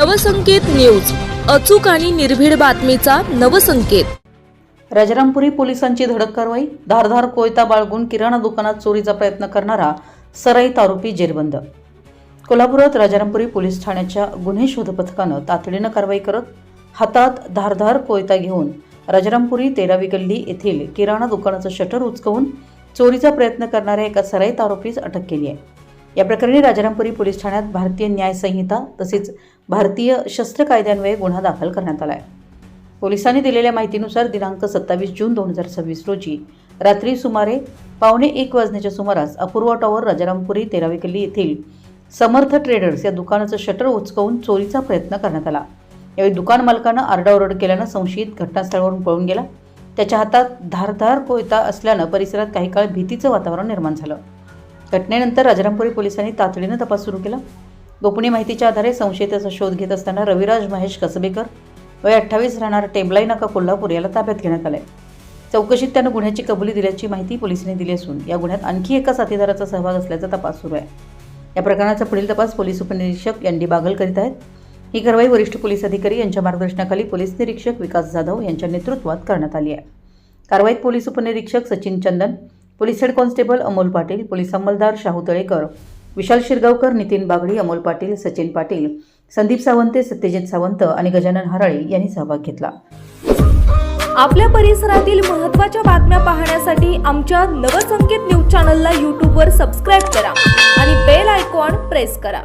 Navsanket news, अचूक आणि निर्भीड बातमीचा नवसंकेत। राजारामपुरी पोलिसांची धडक कारवाई। धारधार कोयता बाळगून किराणा दुकानात चोरीचा प्रयत्न करणारा सराईत आरोपी जेरबंद। कोल्हापुरात राजारामपुरी पोलीस ठाण्याच्या गुन्हे शोध पथकानं तातडीनं कारवाई करत हातात धारधार कोयता घेऊन राजारामपुरी 13वी गल्ली येथील किराणा दुकानाचं शटर उचकवून चोरीचा प्रयत्न करणाऱ्या एका सराईत आरोपीस अटक केली आहे। या प्रकरणी राजारामपुरी पोलीस ठाण्यात भारतीय न्याय संहिता तसेच भारतीय शस्त्र कायद्यान्वये गुन्हा दाखल करण्यात आला आहे। पोलिसांनी दिलेल्या माहितीनुसार दिनांक 27 जून 2026 रोजी रात्री सुमारे 12:15 वाजण्याच्या सुमारास अपूर्वा टॉवर राजारामपुरी 13वी गल्ली येथील समर्थ ट्रेडर्स या दुकानाचं शटर उचकवून चोरीचा प्रयत्न करण्यात आला। यावेळी दुकान मालकानं आरडाओरड केल्यानं संशयित घटनास्थळावरून पळून गेला। त्याच्या हातात धारधार कोयता असल्यानं परिसरात काही काळ भीतीचं वातावरण निर्माण झालं। घटनेनंतर राजारामपुरी पोलिसांनी तातडीनं तपास सुरू केला। गोपनीय माहितीच्या आधारे संशयिताचा शोध घेत असताना रविराज महेश कसबेकर वय 28 राहणार टेंबलाई नाका कोल्हापूर याला ताब्यात घेण्यात आले। चौकशीत त्यानं गुन्ह्याची कबुली दिल्याची माहिती पोलिसांनी दिली असून या गुन्ह्यात आणखी एका साथीदाराचा सहभाग असल्याचा तपास सुरू आहे। या प्रकरणाचा पुढील तपास पोलीस उपनिरीक्षक एन डी बागल करीत आहेत। ही कारवाई वरिष्ठ पोलीस अधिकारी यांच्या मार्गदर्शनाखाली पोलीस निरीक्षक विकास जाधव यांच्या नेतृत्वात करण्यात आली आहे। कारवाईत पोलीस उपनिरीक्षक Sachin Chandan, police head constable Amol Patil, police अंमलदार शाहू तळेकर, विशाल शिरगावकर, नितीन बागडी, अमोल पाटील, सचिन पाटील, संदीप सावंते, सत्यजित सावंत आणि गजानन हराळे यांनी सहभाग घेतला। आपल्या परिसरातील महत्त्वाच्या बातम्या पाहण्यासाठी आमच्या नवसंकेत न्यूज चॅनलला YouTube वर सबस्क्राइब करा आणि बेल आयकॉन प्रेस करा।